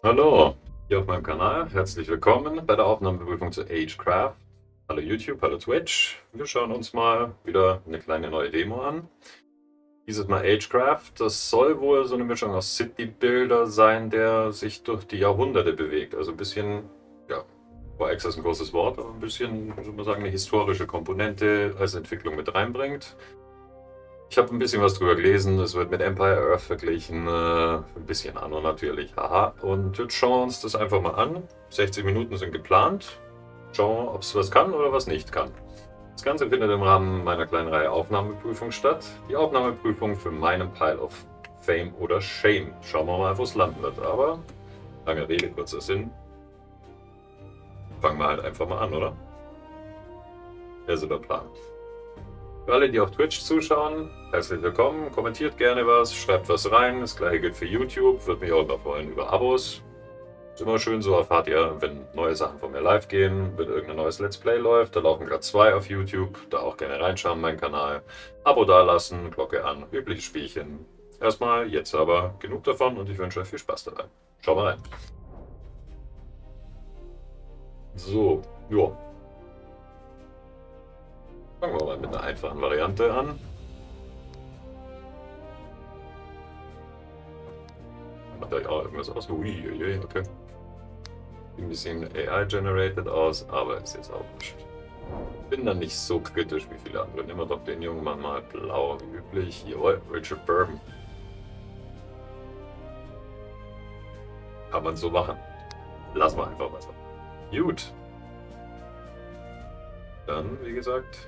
Hallo, hier auf meinem Kanal. Herzlich willkommen bei der Aufnahmeprüfung zu Agecraft. Hallo YouTube, hallo Twitch. Wir schauen uns mal wieder eine kleine neue Demo an. Dieses Mal Agecraft. Das soll wohl so eine Mischung aus City-Builder sein, der sich durch die Jahrhunderte bewegt. Also ein bisschen, ja, War-Ex ist ein großes Wort, aber ein bisschen, würde man sagen, eine historische Komponente als Entwicklung mit reinbringt. Ich habe ein bisschen was drüber gelesen, es wird mit Empire Earth verglichen, ein bisschen Anno natürlich, haha. Und jetzt schauen wir uns das einfach mal an. 60 Minuten sind geplant. Schauen wir, ob es was kann oder was nicht kann. Das Ganze findet im Rahmen meiner kleinen Reihe Aufnahmeprüfung statt. Die Aufnahmeprüfung für meinen Pile of Fame oder Shame. Schauen wir mal, wo es landen wird. Aber lange Rede, kurzer Sinn. Fangen wir halt einfach mal an, oder? Der ist der Plan. Für alle, die auf Twitch zuschauen, herzlich willkommen. Kommentiert gerne was, schreibt was rein. Das gleiche gilt für YouTube. Würde mich auch immer freuen über Abos. Ist immer schön, so erfahrt ihr, wenn neue Sachen von mir live gehen, wenn irgendein neues Let's Play läuft. Da laufen gerade 2 auf YouTube. Da auch gerne reinschauen, meinen Kanal. Abo dalassen, Glocke an, übliches Spielchen. Erstmal, jetzt aber genug davon und ich wünsche euch viel Spaß dabei. Schauen wir rein. So, ja. Fangen wir mal mit einer einfachen Variante an. Macht da ja irgendwas aus? Uiuiui, okay. Sieht ein bisschen AI-generated aus, aber ist jetzt auch nicht. Bin dann nicht so kritisch wie viele andere. Nehmen wir doch den jungen Mann mal blau wie üblich. Jawohl, Richard Bourbon. Kann man so machen. Lassen wir einfach was. Gut. Dann, wie gesagt,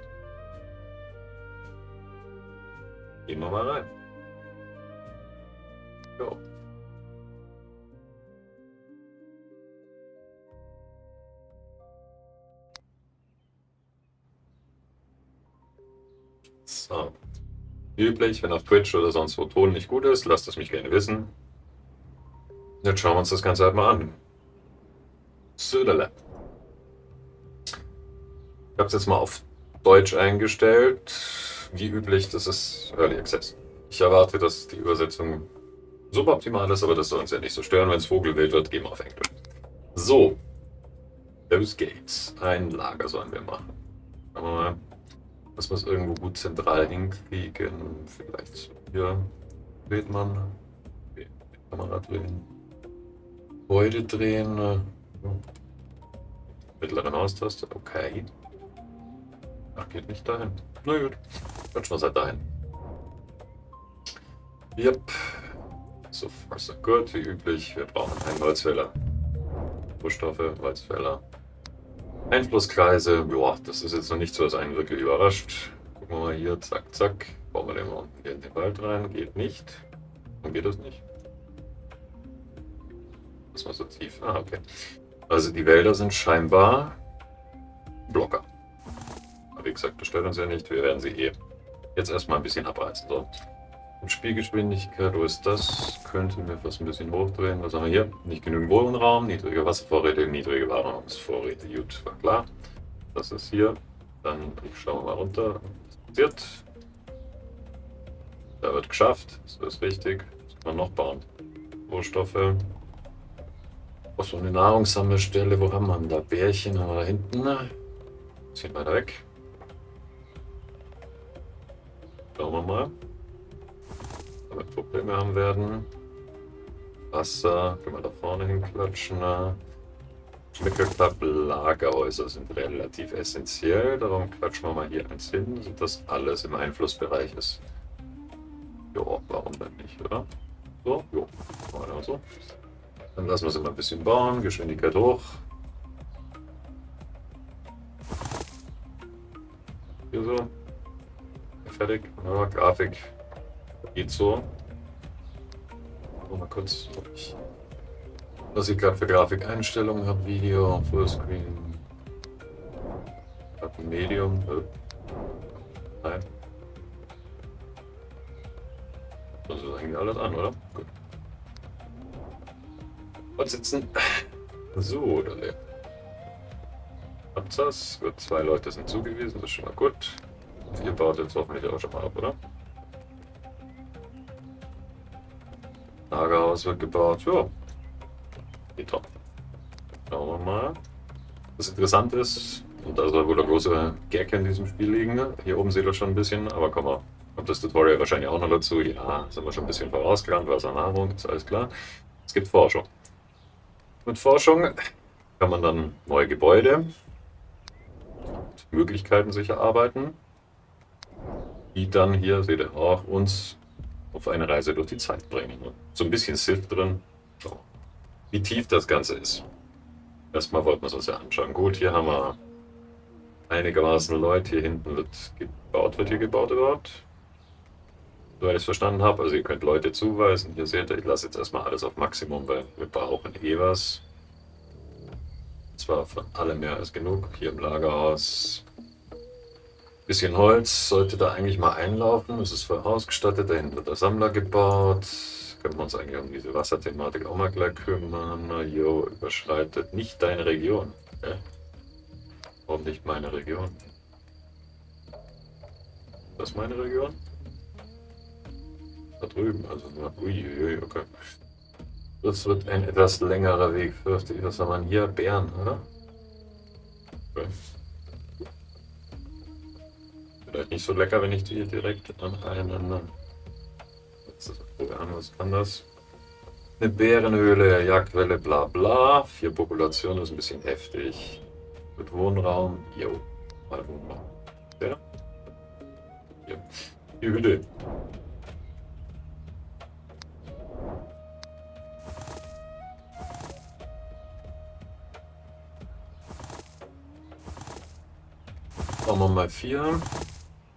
gehen wir mal rein. Jo. So. Wie üblich, wenn auf Twitch oder sonst wo Ton nicht gut ist, lasst es mich gerne wissen. Jetzt schauen wir uns das Ganze halt mal an. Söderle. Ich habe es jetzt mal auf Deutsch eingestellt. Wie üblich, das ist Early Access. Ich erwarte, dass die Übersetzung suboptimal ist, aber das soll uns ja nicht so stören. Wenn es Vogelwild wird, gehen wir auf Englisch. So. Those Gates. Ein Lager sollen wir machen. Schauen wir mal, dass wir es irgendwo gut zentral hinkriegen. Vielleicht so hier. Dreht man. Okay. Kamera drehen. Gebäude drehen. Mittlere Maustaste. Okay. Ach, geht nicht dahin. Na gut. Quatschen wir es halt dahin. Yep. So far so good, wie üblich. Wir brauchen einen Holzfäller. Rohstoffe, Holzfäller. Einflusskreise. Boah, das ist jetzt noch nicht so, dass einen wirklich überrascht. Gucken wir mal hier. Zack, zack. Bauen wir den mal unten hier in den Wald rein. Geht nicht. Warum geht das nicht? Das war so tief. Ah, okay. Also die Wälder sind scheinbar Blocker. Aber wie gesagt, das stört uns ja nicht. Wir werden sie jetzt erstmal ein bisschen abreißen. So. Und Spielgeschwindigkeit, wo ist das? Könnten wir fast ein bisschen hochdrehen. Was haben wir hier? Nicht genügend Wohnraum, niedrige Wasservorräte, niedrige Warenhausvorräte. Gut, war klar. Das ist hier. Dann schauen wir mal runter. Was passiert? Da wird geschafft. So ist richtig. Was kann man noch bauen? Rohstoffe. Oh, so eine Nahrungssammelstelle. Wo haben wir denn da? Bärchen haben wir da hinten. Ein bisschen weiter weg. Schauen wir mal. Wenn wir Probleme haben werden. Wasser, können wir da vorne hinklatschen. Schmickelklappe, Lagerhäuser sind relativ essentiell. Darum klatschen wir mal hier eins hin, dass das alles im Einflussbereich ist. Ja, warum denn nicht, oder? So, jo, mal so. Dann lassen wir es immer ein bisschen bauen, Geschwindigkeit hoch. Hier so. Fertig. Ja, Grafik. Geht so. Mal kurz, was ich gerade für Grafikeinstellungen habe. Video, Fullscreen. Medium. Nein. Das ist eigentlich alles an, oder? Gut. Und sitzen. So, dann habt das. Gut, 2 Leute sind zugewiesen, das ist schon mal gut. Ihr baut jetzt hoffentlich auch schon mal ab, oder? Lagerhaus wird gebaut, ja. Top. Schauen wir mal. Was interessant ist, und da soll wohl der große Gag in diesem Spiel liegen. Hier oben seht ihr schon ein bisschen, aber kommt das Tutorial wahrscheinlich auch noch dazu. Ja, sind wir schon ein bisschen vorausgerannt, Wasser, Nahrung, ist alles klar. Es gibt Forschung. Mit Forschung kann man dann neue Gebäude und Möglichkeiten sich erarbeiten, die dann hier, seht ihr auch, uns auf eine Reise durch die Zeit bringen. So ein bisschen Civ drin. So. Wie tief das Ganze ist. Erstmal wollten wir es uns ja anschauen. Gut, hier haben wir einigermaßen Leute. Hier hinten wird hier gebaut überhaupt? Soweit ich es verstanden habe. Also ihr könnt Leute zuweisen. Hier seht ihr, ich lasse jetzt erstmal alles auf Maximum, weil wir brauchen eh was. Zwar von allem mehr als genug. Hier im Lagerhaus. Bisschen Holz sollte da eigentlich mal einlaufen. Es ist voll ausgestattet. Da hinten wird der Sammler gebaut. Können wir uns eigentlich um diese Wasserthematik auch mal gleich kümmern. Jo, überschreitet nicht deine Region. Warum nicht meine Region? Das ist meine Region? Da drüben, also uiuiui, okay. Das wird ein etwas längerer Weg, fürchte ich. Was haben wir hier? Bären, oder? Okay. Vielleicht nicht so lecker, wenn ich die direkt aneinander. Was kann das? Eine Bärenhöhle, Jagdwelle, bla bla. 4 Populationen ist ein bisschen heftig. Mit Wohnraum, jo. Mal Wohnraum. Ja? Hier. Die Hütte. Machen wir mal 4.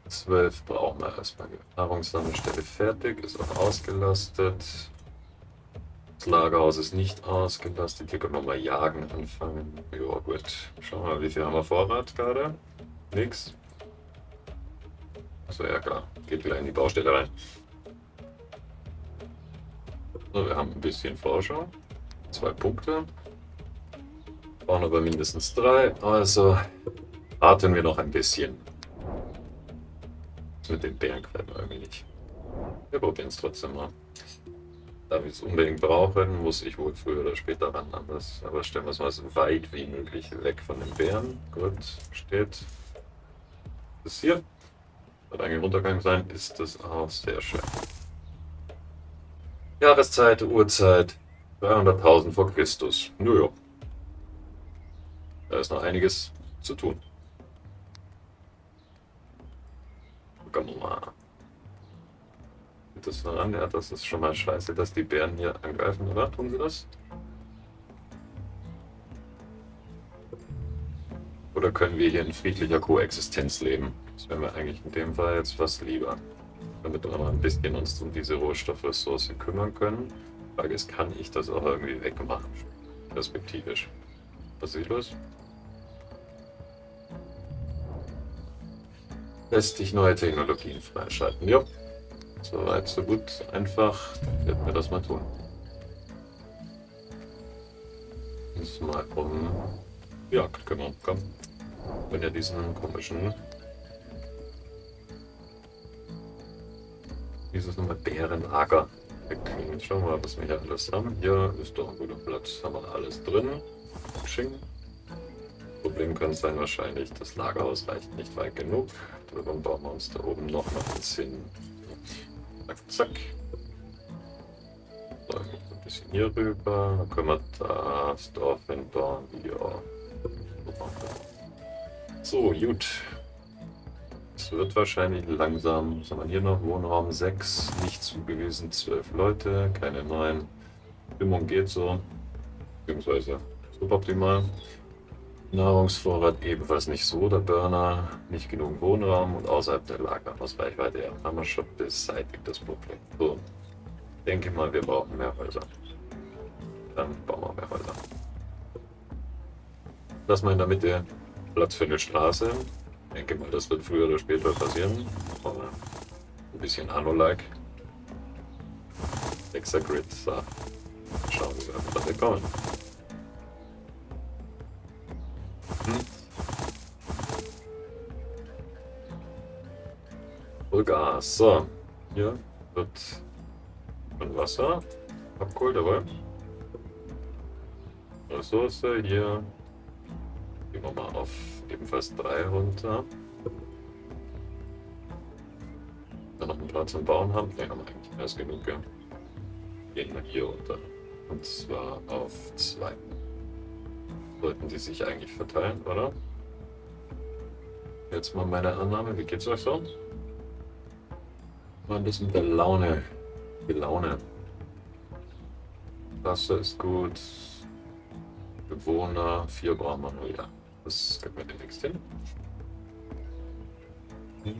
12 brauchen wir erstmal. Nahrungssammelstelle fertig, ist auch ausgelastet. Das Lagerhaus ist nicht ausgelastet. Hier können wir mal jagen anfangen. Ja, gut. Schauen wir mal, wie viel haben wir Vorrat gerade? Nix. Achso, ja klar. Geht gleich in die Baustelle rein. So, wir haben ein bisschen Forschung. 2 Punkte. Brauchen aber mindestens 3. Also warten wir noch ein bisschen. Das mit den Bären klappt irgendwie nicht. Wir probieren es trotzdem mal. Da wir es unbedingt brauchen, muss ich wohl früher oder später ran anders. Aber stellen wir es mal so weit wie möglich weg von den Bären. Gut, steht. Das hier. Wird eigentlich runtergegangen sein, ist das auch sehr schön. Jahreszeit, Uhrzeit, 300.000 vor Christus. Naja. Da ist noch einiges zu tun. Gucken wir mal. Geht das voran? Ja, das ist schon mal scheiße, dass die Bären hier angreifen, oder? Tun sie das? Oder können wir hier in friedlicher Koexistenz leben? Das wäre mir eigentlich in dem Fall jetzt fast lieber. Damit wir mal ein bisschen uns um diese Rohstoffressource kümmern können. Die Frage ist, kann ich das auch irgendwie wegmachen? Perspektivisch. Was ist los? Lässt sich neue Technologien freischalten. Ja, soweit, so gut. Einfach werden wir das mal tun. Müssen mal um Jagd kümmern. Komm. Wenn ja diesen komischen. Dieses nochmal Bärenager wegkriegen. Schauen wir mal, was wir hier alles haben. Hier ist doch ein guter Platz. Haben wir alles drin. Sching. Problem könnte sein wahrscheinlich, das Lagerhaus reicht nicht weit genug. Darum bauen wir uns da oben noch mal eins hin. Zack, zack. So, ein bisschen hier rüber. Dann können wir das Dorf hinbauen. Ja. So, gut. Es wird wahrscheinlich langsam. Was haben wir hier noch? Wohnraum 6, nicht zugewiesen, 12 Leute, keine neuen. Stimmung geht so. Beziehungsweise suboptimal. Nahrungsvorrat ebenfalls nicht so, der Burner, nicht genug Wohnraum und außerhalb der Lagerhausreichweite. Ja, haben wir schon beseitigt das Problem. So, denke mal, wir brauchen mehr Häuser. Dann bauen wir mehr Häuser. Lassen wir in der Mitte Platz für eine Straße. Ich denke mal, das wird früher oder später passieren. Aber ein bisschen Anno-like. Hexagrid, so. Schauen wir, wie wir kommen. Vollgas. So, hier wird von Wasser abgeholt, aber Ressource. Hier gehen wir mal auf ebenfalls 3 runter. Da noch einen Platz zum Bauen haben. Ne, haben wir eigentlich mehr als genug. Ja. Gehen wir hier runter. Und zwar auf 2. Sollten die sich eigentlich verteilen, oder? Jetzt mal meine Annahme. Wie geht's euch so? Mal das mit der Laune. Die Laune. Wasser ist gut. Bewohner, 4 brauchen wir nur, ja. Das kriegt mir demnächst hin. Kann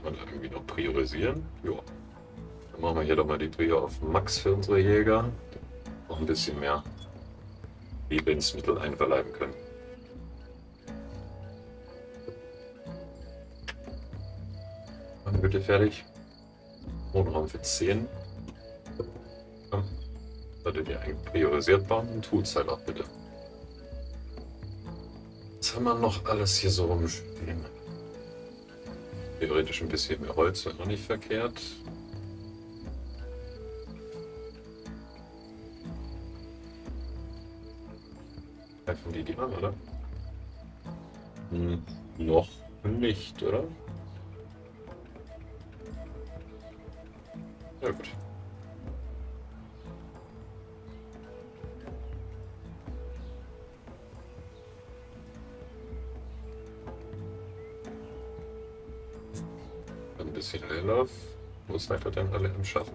man da irgendwie noch priorisieren? Ja. Dann machen wir hier doch mal die Trio auf Max für unsere Jäger. Noch ein bisschen mehr Lebensmittel einverleiben können. Dann bitte fertig. Wohnraum für 10. Ja. Solltet ihr eigentlich priorisiert bauen, tut's halt auch bitte. Was haben wir noch alles hier so rumstehen? Theoretisch ein bisschen mehr Holz wäre noch nicht verkehrt. Greifen die an, oder? Noch nicht, oder? Ja gut. Ein bisschen Leerlauf. Wo seid ihr denn alle im Schaffen?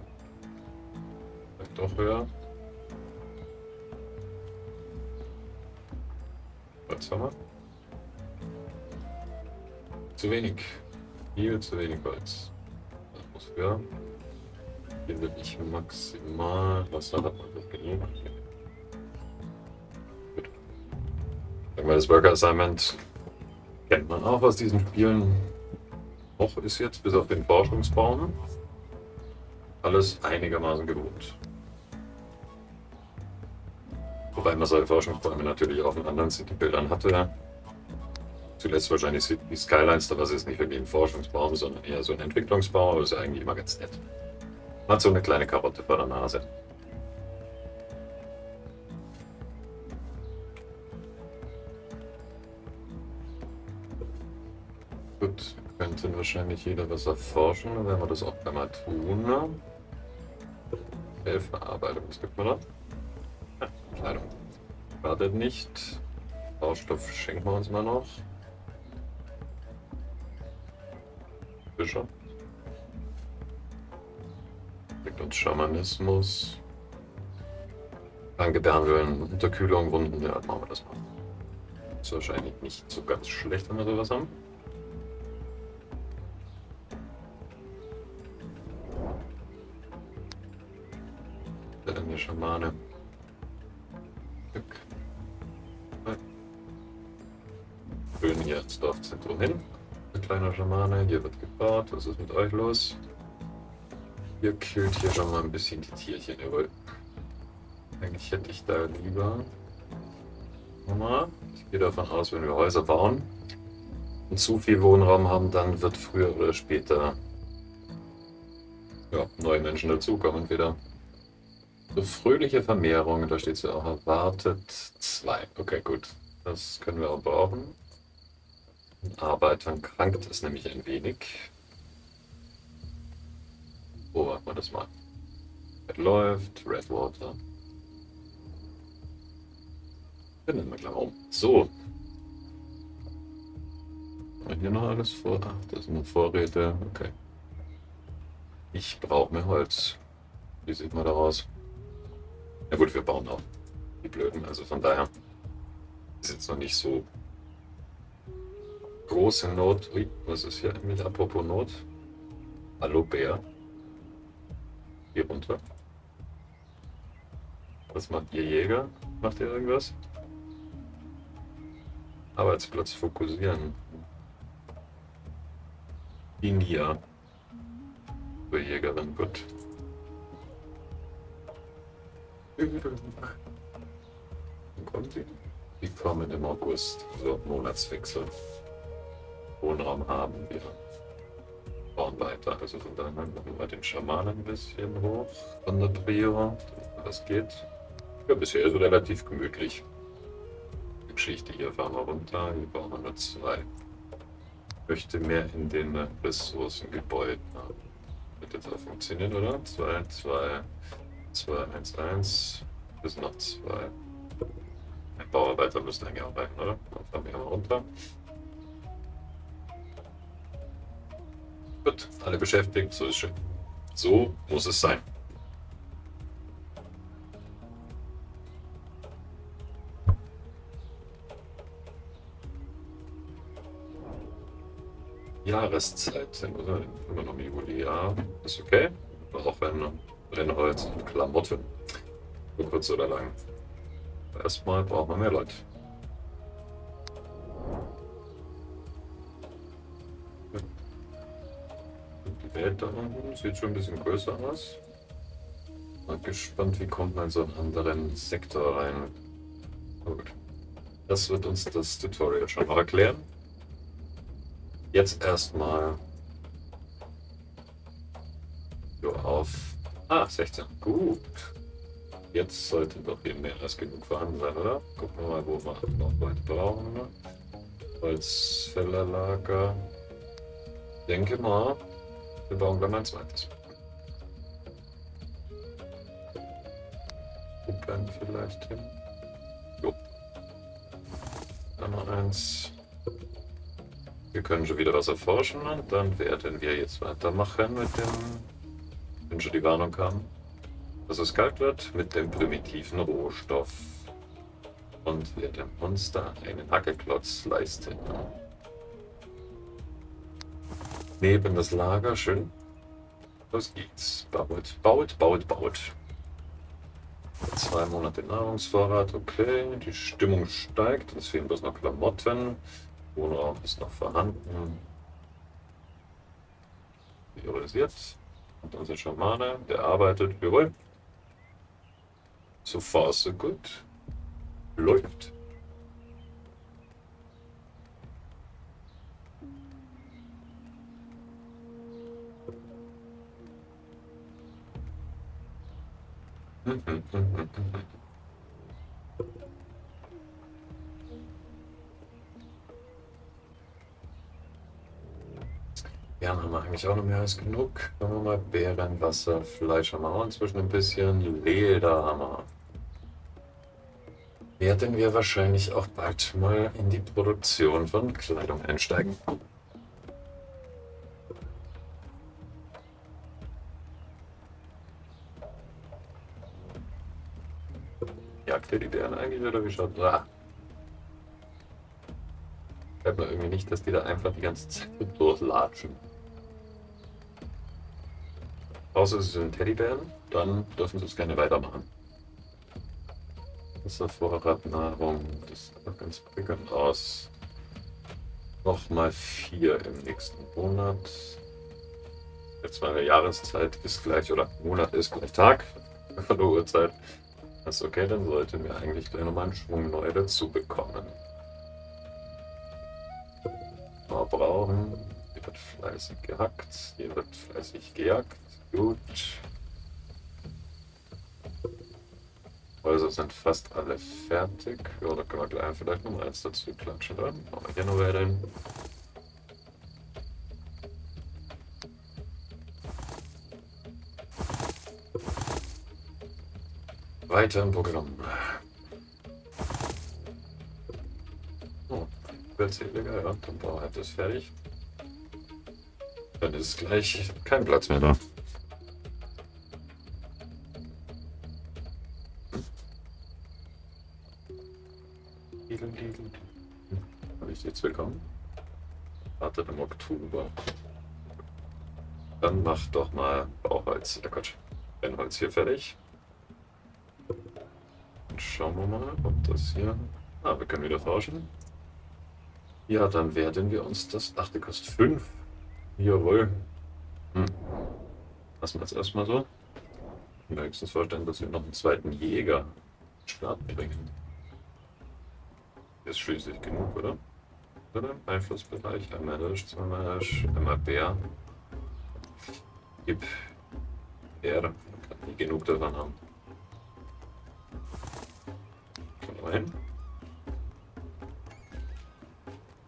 Vielleicht doch höher. Was haben wir? Zu wenig. Viel zu wenig Holz. Das muss höher. Hier will ich maximal. Wasser hat man doch genug. Gut. Sagen wir, das Worker Assignment kennt man auch aus diesen Spielen. Auch ist jetzt bis auf den Forschungsbaum alles einigermaßen gewohnt. Wobei man solche Forschungsbäume natürlich auch in anderen City-Bildern hatte. Zuletzt wahrscheinlich City Skylines, da war es jetzt nicht wirklich ein Forschungsbaum, sondern eher so ein Entwicklungsbaum, aber das ist ja eigentlich immer ganz nett. Man hat so eine kleine Karotte vor der Nase. Gut, könnte wahrscheinlich jeder was erforschen, dann werden wir das auch einmal tun. 11 Verarbeitung, was gibt man da? Ja, Kleidung. Wartet nicht. Baustoff schenken wir uns mal noch. Fischer. Kriegt uns Schamanismus. Danke Bernwöhlen, Unterkühlung, Wunden, ja, machen wir das mal. Ist wahrscheinlich nicht so ganz schlecht, wenn wir sowas haben. Der dann hier Schamane. Schön hier ins Dorfzentrum hin. Ein kleiner Schamane, hier wird gebaut. Was ist mit euch los? Ihr killt hier schon mal ein bisschen die Tierchen, jawohl. Eigentlich hätte ich da lieber. Nochmal. Ich gehe davon aus, wenn wir Häuser bauen und zu viel Wohnraum haben, dann wird früher oder später neue Menschen dazukommen wieder. So fröhliche Vermehrung, da steht es ja auch erwartet 2. Okay, gut. Das können wir auch brauchen. Arbeitern krankt es nämlich ein wenig. Beobachten wir das mal. Red läuft, Redwater. Finden wir gleich um. So. Haben wir hier noch alles vor? Ach, das sind Vorräte. Okay. Ich brauche mehr Holz. Wie sieht man daraus? Ja gut, wir bauen auch. Die Blöden, also von daher ist jetzt noch nicht so große Not. Ui, was ist hier mit apropos Not? Hallo Bär. Hier runter. Was macht ihr Jäger? Macht ihr irgendwas? Arbeitsplatz fokussieren. India. Für Jägerin, gut. Wann kommt sie? Die kommen im August. So, Monatswechsel. Wohnraum haben wir. bauen weiter. Also von daher machen wir den Schamanen ein bisschen hoch von der Prio. Das geht. Ja, bisher ist es relativ gemütlich. Die Geschichte hier fahren wir runter. Hier bauen wir nur 2. Ich möchte mehr in den Ressourcengebäuden haben. Wird jetzt auch funktionieren, oder? 2, 2, 2, 1, 1. Bis noch 2. Ein Bauarbeiter müsste eigentlich arbeiten, oder? Dann fahren wir hier mal runter. Gut, alle beschäftigt, so ist schön. So muss es sein. Jahreszeit, immer noch im Juli, ja, ist okay. Auch wenn Brennholz und Klamotten, so kurz oder lang. Erstmal brauchen wir mehr Leute. Die Welt da unten sieht schon ein bisschen größer aus. Mal gespannt, wie kommt man in so einen anderen Sektor rein. Oh, gut. Das wird uns das Tutorial schon mal erklären. Jetzt erstmal auf 16. Gut. Jetzt sollte doch hier mehr als genug vorhanden sein, oder? Gucken wir mal, wo wir noch Leute brauchen. Holzfällerlager. Ich denke mal, wir bauen gleich mal ein zweites. Kuppeln vielleicht hin. Jo. Dann noch eins. Wir können schon wieder was erforschen und dann werden wir jetzt weitermachen mit dem, wenn schon die Warnung kam, dass es kalt wird, mit dem primitiven Rohstoff. Und werden uns da einen Hackeklotz leisten. Neben das Lager, schön. Los geht's. Baut, baut, baut, baut. 2 Monate Nahrungsvorrat, okay. Die Stimmung steigt, uns fehlen bloß noch Klamotten. Wohnraum ist noch vorhanden. Priorisiert. Und unser Schamane, der arbeitet, jawohl. So far so gut. Läuft. Ja, haben wir eigentlich auch noch mehr als genug. Können wir mal Beeren, Wasser, Fleisch haben wir auch inzwischen ein bisschen. Leder haben wir. Werden wir wahrscheinlich auch bald mal in die Produktion von Kleidung einsteigen. Jagt ihr die Bären eigentlich oder wie schaut das? Bleibt mir irgendwie nicht, dass die da einfach die ganze Zeit durchlatschen. Außer sie sind Teddybären, dann dürfen sie es gerne weitermachen. Das ist Vorrat Nahrung, das sieht noch ganz prickelnd aus. Nochmal 4 im nächsten Monat. Jetzt meine Jahreszeit ist gleich, oder Monat ist gleich Tag von der Uhrzeit. Das ist okay, dann sollten wir eigentlich gleich nochmal einen Schwung neu dazu bekommen. Wir brauchen, hier wird fleißig gehackt, hier wird fleißig gejagt. Gut. Häuser sind fast alle fertig. Ja, da können wir gleich vielleicht noch eins dazu klatschen. Dann machen wir hier noch weiter. Weiter im Programm. Oh, Querzähliger, ja, dann brauchen wir das fertig. Dann ist gleich kein Platz mehr da. Habe ich jetzt willkommen? Wartet im Oktober. Dann mach doch mal Bauholz, Quatsch, Brennholz hier fertig. Und schauen wir mal, ob das hier... Ah, wir können wieder forschen. Ja, dann werden wir uns das... Ach, der kostet 5. Jawohl. Lassen wir jetzt erstmal so. Ich kann mir höchstens vorstellen, dass wir noch einen zweiten Jäger in den Start bringen. Ist schließlich genug, oder? Einflussbereich, einmal Hirsch, zweimal Hirsch, einmal Bär. Gib Erde. Man kann nie genug davon haben. Schauen wir mal hin.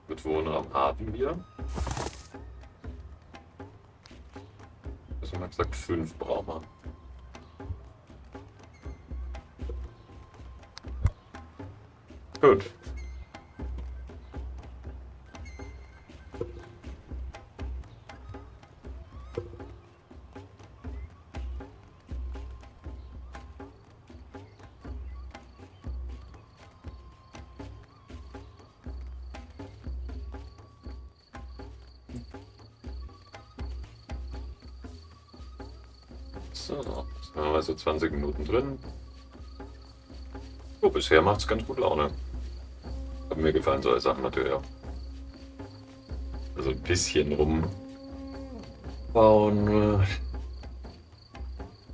Mit Wohnraum haben wir. Was haben wir gesagt? 5 brauchen wir. Gut. So, jetzt haben wir mal so 20 Minuten drin. Oh, bisher macht es ganz gut Laune. Aber mir gefallen solche Sachen natürlich auch. Also ein bisschen rumbauen.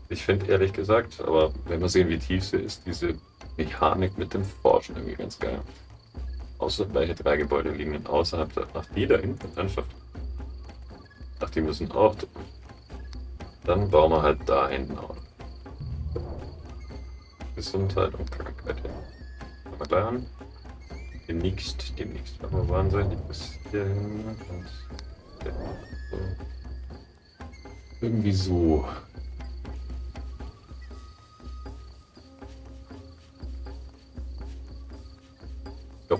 Ich finde ehrlich gesagt, aber wenn wir sehen, wie tief sie ist, diese Mechanik mit dem Forschen irgendwie ganz geil. Außer welche 3 Gebäude liegen denn außerhalb der. Ach, die da hinten, Landschaft. Ach, die müssen auch. Dann bauen wir halt da hinten auch. Gesundheit und Krankheit hin. Fangen wir gleich an. Demnächst. Aber waren sie nicht bis hierhin und ja, so. Irgendwie so. Ja,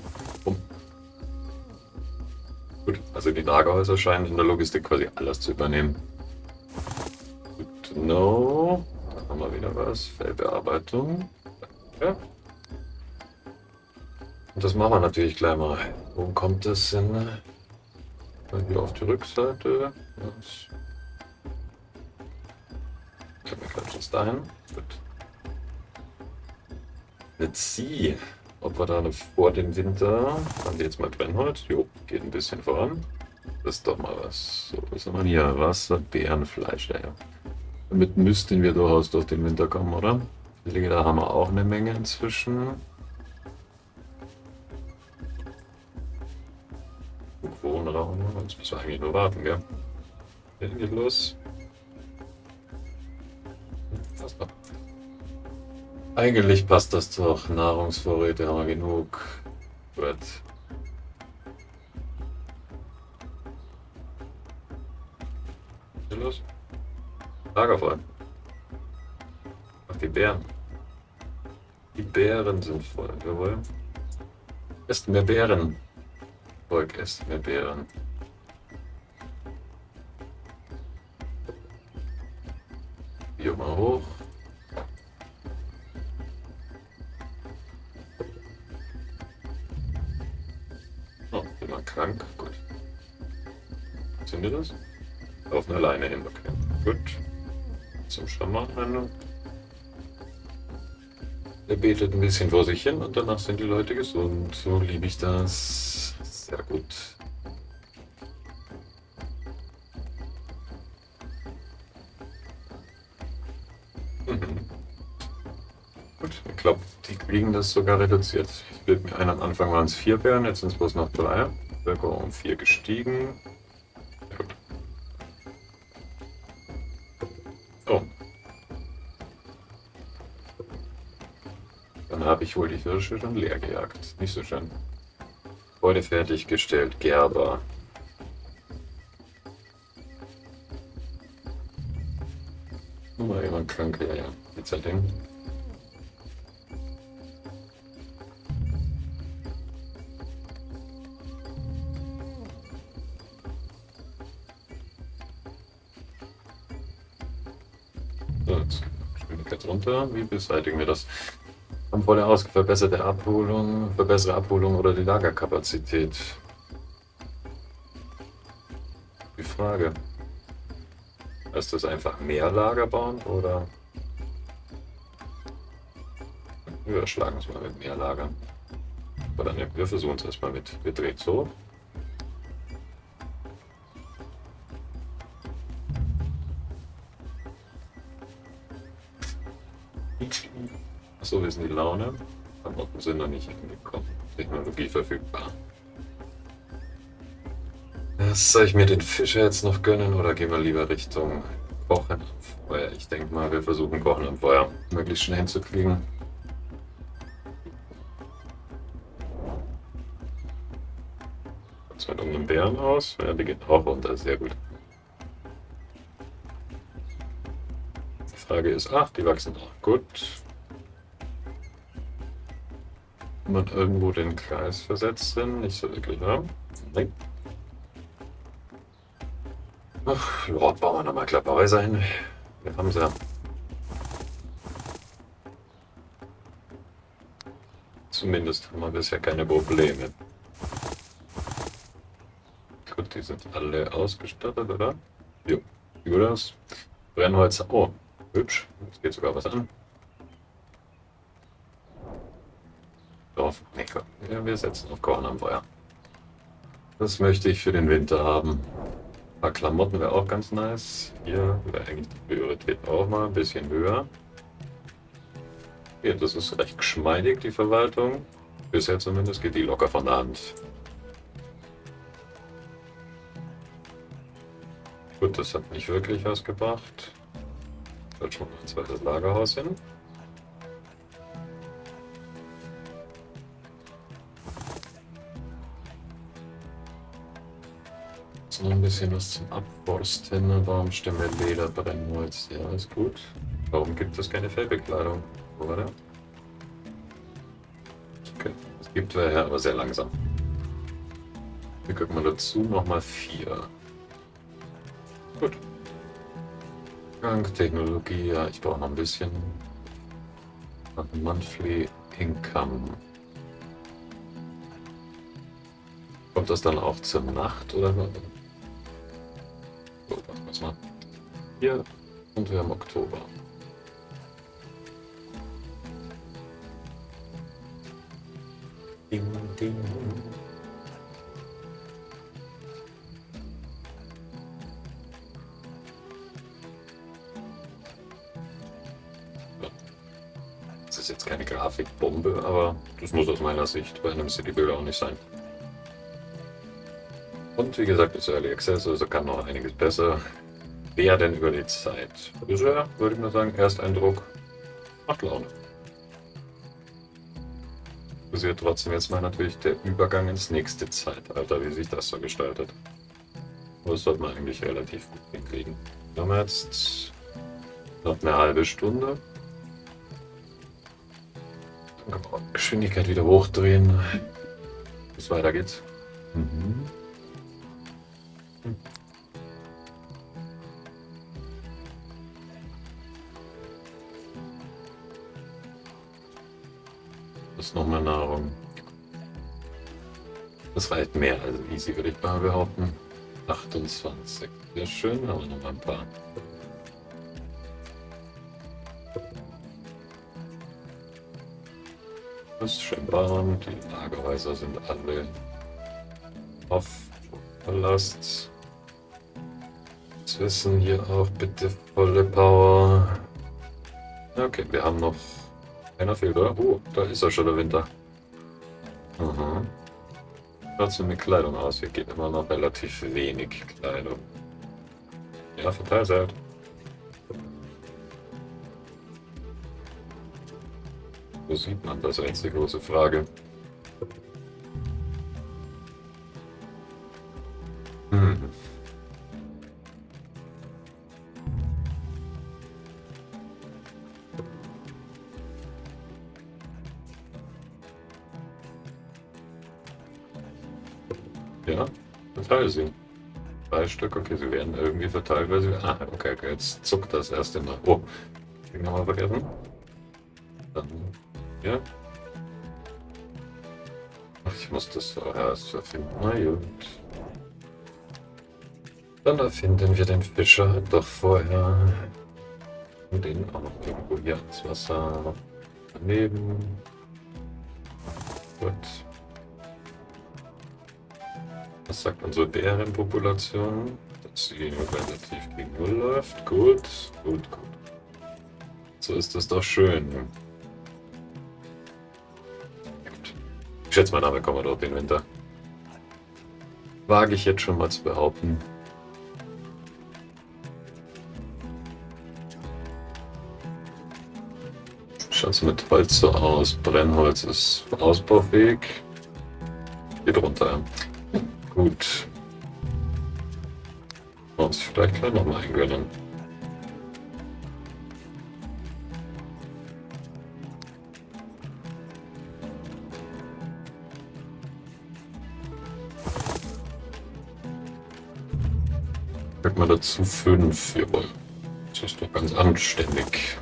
gut, also die Lagerhäuser scheinen in der Logistik quasi alles zu übernehmen. Good to know. Da haben wir wieder was. Fellbearbeitung. Ja. Und das machen wir natürlich gleich mal. Wo kommt das hin? Hier auf die Rückseite. Das können wir klatschen es dahin. Gut. Let's see, ob wir da vor dem Winter. Haben wir jetzt mal Brennholz? Jo, geht ein bisschen voran. Das ist doch mal was. So, was haben wir hier? Wasser, Bärenfleisch. Ja. Damit müssten wir durchaus durch den Winter kommen, oder? Leder haben wir auch eine Menge inzwischen. Wohnraum, jetzt müssen wir eigentlich nur warten, gell? Dann geht los. Passt doch. Eigentlich passt das doch. Nahrungsvorräte haben wir genug. Gut. Was ist hier los? Lager voll. Ach, die Bären. Die Bären sind voll, jawohl. Esst mehr Bären. Volk, esst mehr Bären. Hier mal hoch. Oh, bin mal krank. Gut. Funktioniert das? Auf eine Leine hin, okay. Gut. Zum Schamanen. Er betet ein bisschen vor sich hin und danach sind die Leute gesund. So liebe ich das. Sehr gut. Gut, ich glaube, die kriegen das sogar reduziert. Ich bilde mir ein, am Anfang waren es 4 Bären, jetzt sind es bloß noch 3. Bevölkerung um 4 gestiegen. Gut. Oh. Dann habe ich wohl die Hirsche schon leer gejagt. Nicht so schön. Heute fertiggestellt, Gerber. Nur mal jemand krank, ja. Pizzading. So, jetzt Geschwindigkeit runter. Wie beseitigen wir das? Volle verbessere Abholung oder die Lagerkapazität? Die Frage. Ist das einfach mehr Lager bauen oder? Wir schlagen es mal mit mehr Lagern. Oder ne, wir versuchen es erstmal mit. Wir drehen so. Achso, wir sind die Laune. Klamotten sind noch nicht angekommen. Technologie verfügbar. Soll ich mir den Fischer jetzt noch gönnen oder gehen wir lieber Richtung Kochen am Feuer. Ich denke mal, wir versuchen Kochen am Feuer möglichst schnell hinzukriegen. Was mit irgendeinem Bären aus? Ja, die geht auch runter, sehr gut. Die Frage ist, ach, die wachsen auch gut. Kann man irgendwo den Kreis versetzt drin? Nicht so wirklich, ne? Nein. Ach, ja, bauen wir nochmal Klapperhäuser hin. Wir haben sie ja. Zumindest haben wir bisher keine Probleme. Gut, die sind alle ausgestattet, oder? Jo, wie gut aus. Brennholz. Oh, hübsch. Jetzt geht sogar was an. Dorf. Nee, komm. Ja, wir setzen auf Korn am Feuer. Das möchte ich für den Winter haben. Ein paar Klamotten wäre auch ganz nice. Hier wäre eigentlich die Priorität auch mal ein bisschen höher. Hier, das ist recht geschmeidig, die Verwaltung. Bisher zumindest geht die locker von der Hand. Gut, das hat nicht wirklich was gebracht. Sollte schon mal ein zweites Lagerhaus hin. Jetzt noch ein bisschen was zum Abforsten. Baumstämme, Leder, Brennholz. Ja, ist gut. Warum gibt es keine Fellbekleidung? Wo war der? Okay, es gibt welche, aber sehr langsam. Wir gucken mal dazu. Nochmal 4. Gut. Technologie, ja, ich brauche noch ein bisschen. Monthly Income. Kommt das dann auch zur Nacht oder? So, was mal. Hier und wir haben Oktober. Ding, ding. Das ist jetzt keine Grafikbombe, aber das muss aus meiner Sicht bei einem City-Builder auch nicht sein. Und wie gesagt, ist Early Access, also kann noch einiges besser werden über die Zeit. Bisher würde ich mal sagen, Ersteindruck macht Laune. Interessiert trotzdem jetzt mal natürlich der Übergang ins nächste Zeitalter, wie sich das so gestaltet. Das sollte man eigentlich relativ gut hinkriegen. Wir haben jetzt noch eine halbe Stunde. Dann kann man Geschwindigkeit wieder hochdrehen, bis es weitergeht. Mhm. Das ist nochmal Nahrung. Das reicht mehr als easy, würde ich mal behaupten. 28. Sehr schön, aber noch mal ein paar. Das ist schön warm. Die Lagerhäuser sind alle auf Ballast. Das Wissen hier auch bitte volle Power. Okay, wir haben noch. Einer fehlt, oder? Oh, da ist ja schon der Winter. Mhm. Trotzdem mit Kleidung aus. Hier geht immer noch relativ wenig Kleidung. Ja, verteilt halt. Wo sieht man das? Jetzt die große Frage. Ja, verteile sie. 3 Stück, okay, sie werden irgendwie verteilt, weil sie. Ah, okay, okay, jetzt zuckt das erste Mal. Oh, ich habe nochmal vergessen. Dann, ja. Ach, ich muss das erst erfinden. Na gut. Dann erfinden wir den Fischer doch vorher. Und den auch noch irgendwo hier ins Wasser. Daneben. Gut. Was sagt unsere Bärenpopulation? Dass sie relativ gegen Null läuft. Gut, gut, gut. So ist das doch schön. Gut. Ich schätze mal, damit kommen wir durch den Winter. Wage ich jetzt schon mal zu behaupten. Schaut's mit Holz so aus. Brennholz ist ausbaufähig. Geht runter. Gut. Muss ich vielleicht gleich nochmal eingönnen. Pack mal dazu 5. Jawohl. Das ist doch ganz anständig.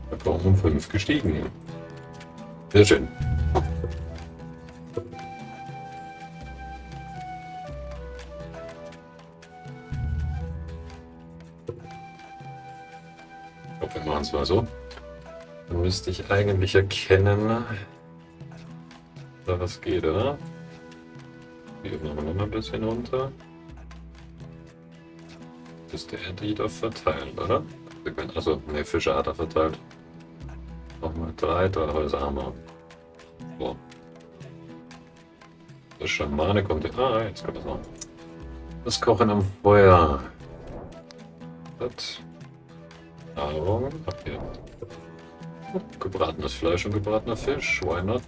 Da kommen um 5 gestiegen. Sehr schön. Ich glaube, wir machen es mal so. Dann müsste ich eigentlich erkennen, da was geht, oder? Hier machen wir noch ein bisschen runter. Ist der die da verteilt, oder? Also, ne, Fische hat er verteilt. Nochmal 3 Häuser haben wir. So. Der Schamane kommt. Jetzt kommt das noch. Das Kochen am Feuer. Das. Nahrung. Okay. Gebratenes Fleisch und gebratener Fisch. Why not?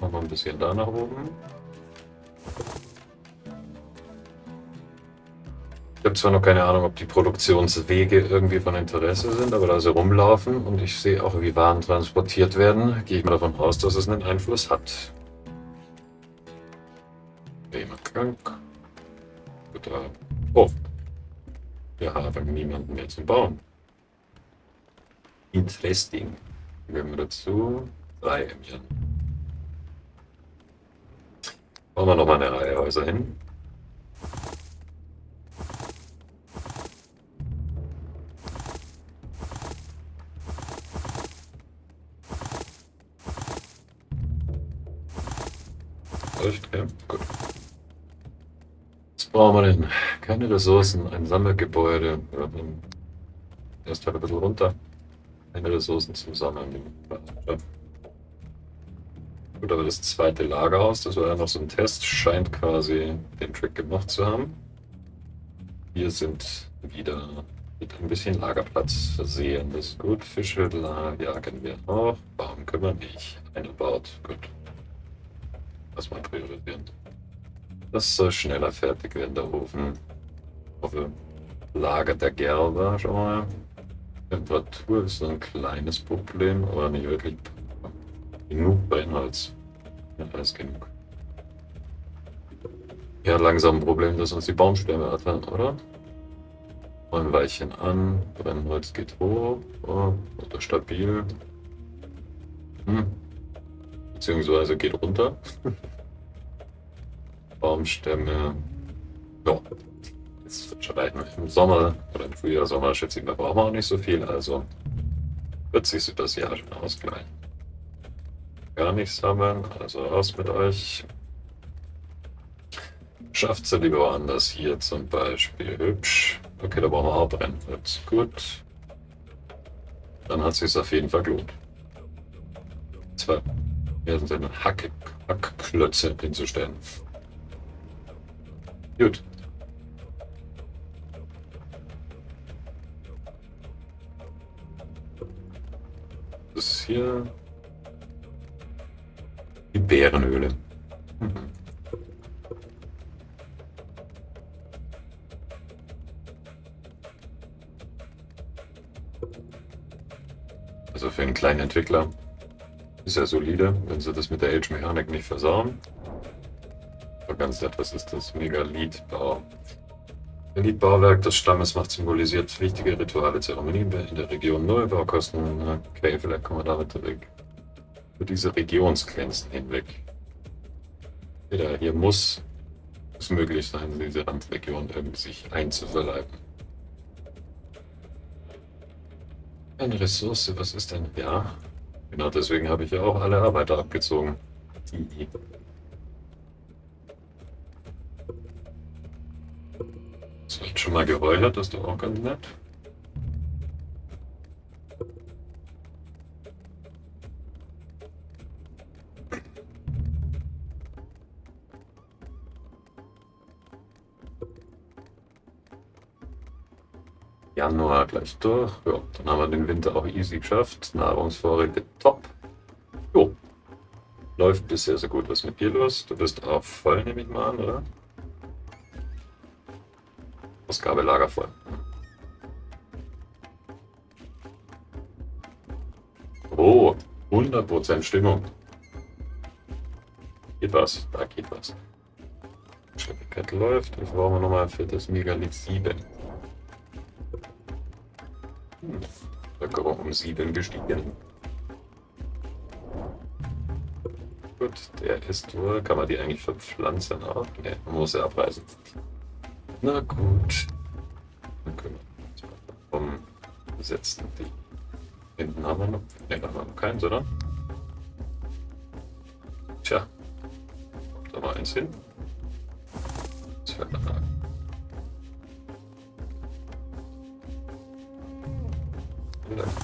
Machen wir ein bisschen da nach oben. Ich habe zwar noch keine Ahnung, ob die Produktionswege irgendwie von Interesse sind, aber da sie rumlaufen und ich sehe auch, wie Waren transportiert werden, gehe ich mal davon aus, dass es einen Einfluss hat. Jemand krank. Oh, wir haben niemanden mehr zum Bauen. Interesting. Gehen wir dazu 3 Ämtchen. Bauen wir nochmal eine Reihe Häuser hin. Ja, gut. Was brauchen wir denn? Keine Ressourcen, ein Sammelgebäude. Erst halt ein bisschen runter. Keine Ressourcen zum Sammeln. Gut, aber das zweite Lagerhaus, das war ja noch so ein Test, scheint quasi den Trick gemacht zu haben. Hier sind wieder mit ein bisschen Lagerplatz versehen. Das ist gut. Fische jagen wir auch. Baum können wir nicht. Einer baut. Gut. Lass mal priorisieren. Das soll schneller fertig werden, der Ofen. Ich hoffe, Lager der Gerber, schau mal. Temperatur ist so ein kleines Problem, aber nicht wirklich. Genug Brennholz. Ja, alles genug. Ja, langsam ein Problem, dass uns die Baumstämme attern, oder? Ein Weilchen an, Brennholz geht hoch, oder stabil. Beziehungsweise geht runter. Baumstämme. Ja, jetzt wird schon reichen. Im Sommer oder im Frühjahr, Sommer schätze ich, da brauchen wir auch nicht so viel, also wird sich über das Jahr schon ausgleichen. Gar nicht sammeln, also raus mit euch. Schafft sie lieber woanders. Hier zum Beispiel. Hübsch. Okay, da brauchen wir auch Brennholz. Gut. Dann hat es sich auf jeden Fall gelohnt. Zwei. Hier sind eine Hackklötze hinzustellen. Gut. Das ist hier die Bärenhöhle. Also für einen kleinen Entwickler ist ja solide, wenn sie das mit der Age-Mechanik nicht versauen. Aber ganz nett, was ist das? Megalith-Bau. Megalith-Bauwerk des Stammes macht symbolisiert wichtige rituale Zeremonien in der Region 0. Baukosten, okay, vielleicht kommen wir damit weg. Für diese Regionsgrenzen hinweg. Hier muss es möglich sein, diese Randregion irgendwie sich einzuverleiben. Eine Ressource, was ist denn? Ja, genau deswegen habe ich ja auch alle Arbeiter abgezogen. Das wird schon mal geräuchert, das ist doch auch ganz nett. Januar gleich durch. Ja, dann haben wir den Winter auch easy geschafft. Nahrungsvorräte top. Jo, läuft bisher so gut. Was ist mit dir los? Du bist auch voll, nehme ich mal an, oder? Ausgabelager voll. Oh, 100% Stimmung. Geht was, da geht was. Schwierigkeit läuft. Jetzt brauchen wir nochmal für das Megalith 7. Bevölkerung um 7 gestiegen. Gut, der ist wohl. Kann man die eigentlich verpflanzen auch? Ne, man muss ja abreißen. Na gut. Dann können wir uns mal darum setzen. Die hinten haben wir noch. Ne, da haben wir noch keins, oder? Tja. Kommt da mal eins hin.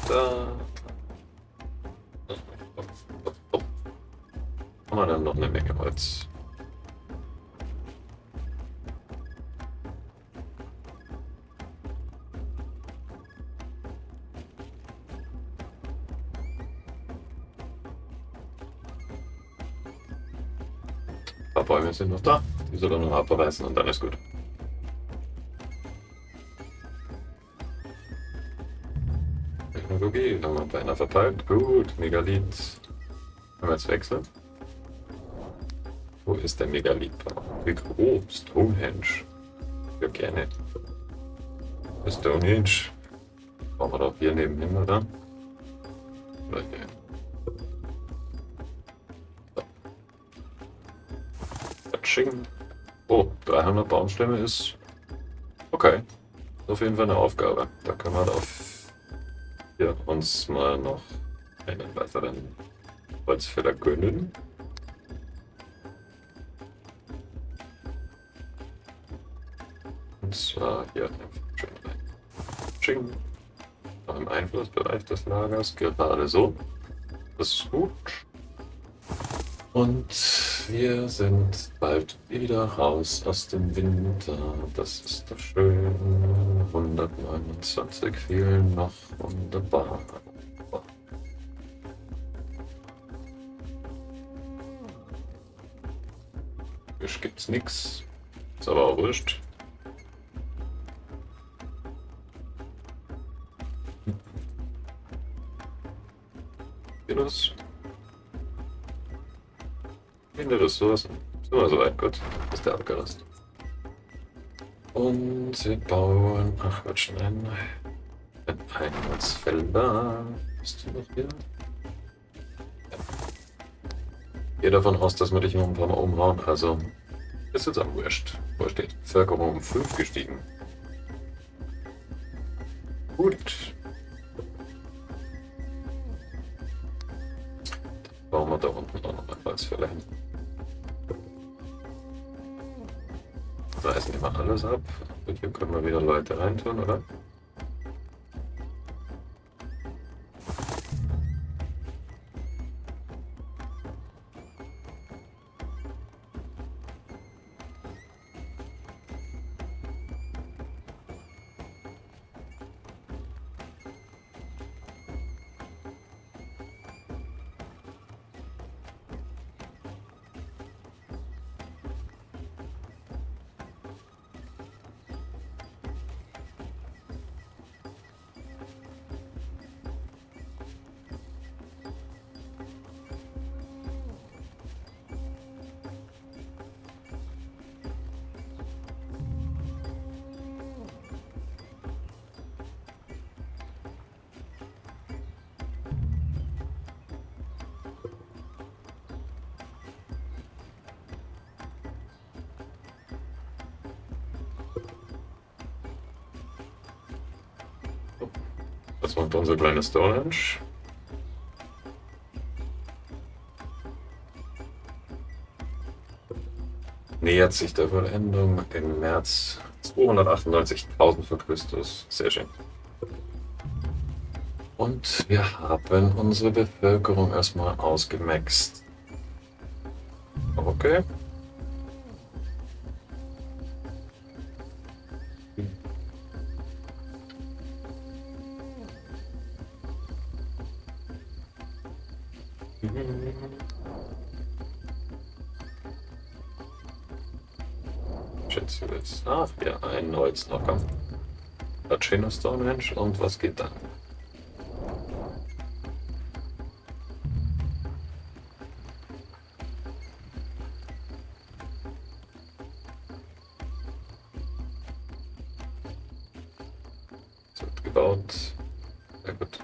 Da. Haben wir dann noch eine Menge Holz. Ein paar Bäume sind noch da. Die soll er noch abreißen und dann ist gut. Technologie haben wir beinahe verteilt. Gut, Megalith. Können wir jetzt wechseln? Wo ist der Megalith? Wie groß? Stonehenge. Ja, gerne. Stonehenge. Brauchen wir doch hier nebenhin, oder? Oder hier. So. Patsching. Oh, 300 Baumstämme ist. Okay. Auf jeden Fall eine Aufgabe. Da können wir auf hier uns mal noch einen weiteren Holzfäller gönnen. Und zwar hier schön rein. Ching. Noch im Einflussbereich des Lagers, gerade so. Das ist gut. Und wir sind bald wieder raus aus dem Winter. Das ist doch schön. 129 fehlen noch. Wunderbar. Fisch gibt's nix. Ist aber auch wurscht. Los. Viele Ressourcen. Sind wir soweit, gut. Ist der abgerast. Und wir bauen. Ach Quatsch, nein. Ein Einholzfelder. Bist du noch hier? Ja. Ich gehe davon aus, dass wir dich noch ein paar Mal umhauen. Also ist jetzt am wurscht. Wo steht? Bevölkerung um 5 gestiegen. Gut. Bauen wir da unten auch noch ein Holzfäller hin. Reißen wir mal alles ab. Und hier können wir wieder Leute reintun, oder? Das macht unser kleines Stonehenge. Nähert sich der Vollendung im März 298.000 vor Christus. Sehr schön. Und wir haben unsere Bevölkerung erstmal ausgemaxt. Okay. Schätze jetzt. Ach ja, ein neues noch. Komm. Latchino Stonehenge und was geht dann? Es wird gebaut. Sehr gut.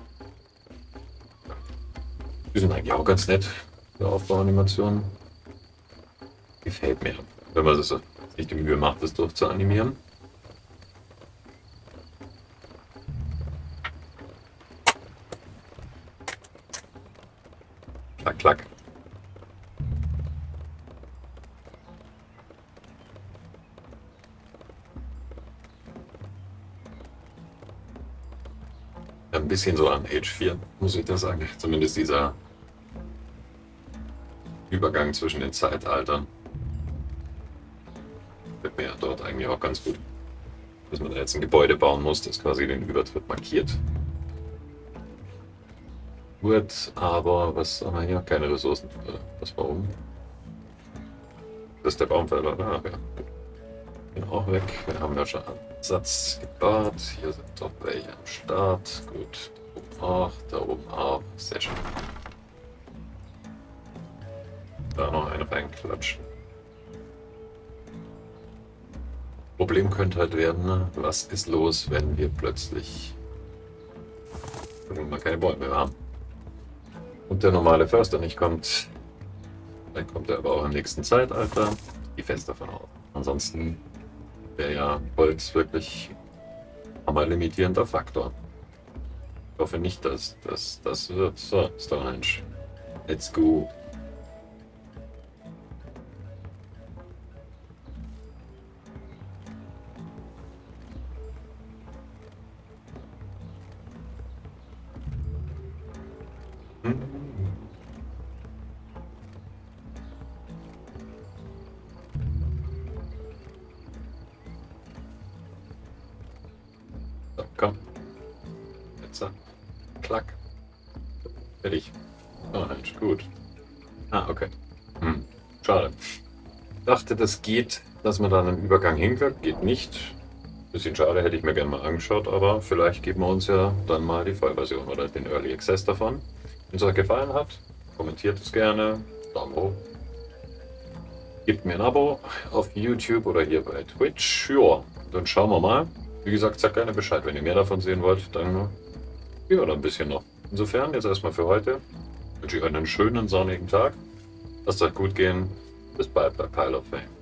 Die sind eigentlich auch ganz nett, die Aufbauanimationen. Gefällt mir, wenn man sich nicht die Mühe macht, das durchzuanimieren. Klack, klack. Ein bisschen so an Age 4, muss ich da sagen. Zumindest dieser Übergang zwischen den Zeitaltern. Wird mir dort eigentlich auch ganz gut. Dass man da jetzt ein Gebäude bauen muss, das quasi den Übertritt markiert. Gut, aber was haben wir hier? Keine Ressourcen. Was warum? Das ist der Baumfäller, oder? Ah, ja. Bin auch weg. Wir haben ja schon Ansatz gebaut. Hier sind doch welche am Start. Gut. Da oben auch, da oben auch. Sehr schön. Da noch eine reinklatschen. Problem könnte halt werden, ne? Was ist los, wenn wir plötzlich mal keine Bäume mehr haben? Und der normale Förster nicht kommt. Dann kommt er aber auch im nächsten Zeitalter. Ich gehe fest davon aus. Ansonsten wäre ja Holz wirklich ein limitierender Faktor. Ich hoffe nicht, dass das wird. So, Stonehenge. Let's go. So, komm. Jetzt. Klack. Fertig. Stonehenge, gut. Ah, okay. Schade. Dachte, das geht, dass man da einen Übergang hinkriegt. Geht nicht. Bisschen schade, hätte ich mir gerne mal angeschaut, aber vielleicht geben wir uns ja dann mal die Vollversion oder den Early Access davon. Wenn es euch gefallen hat, kommentiert es gerne, Daumen hoch. Gebt mir ein Abo auf YouTube oder hier bei Twitch. Ja, dann schauen wir mal. Wie gesagt, sagt gerne Bescheid, wenn ihr mehr davon sehen wollt, dann ja, dann ein bisschen noch. Insofern, jetzt erstmal für heute. Wünsche ich euch einen schönen sonnigen Tag. Lasst euch gut gehen. Bis bald bei Pile of Fame.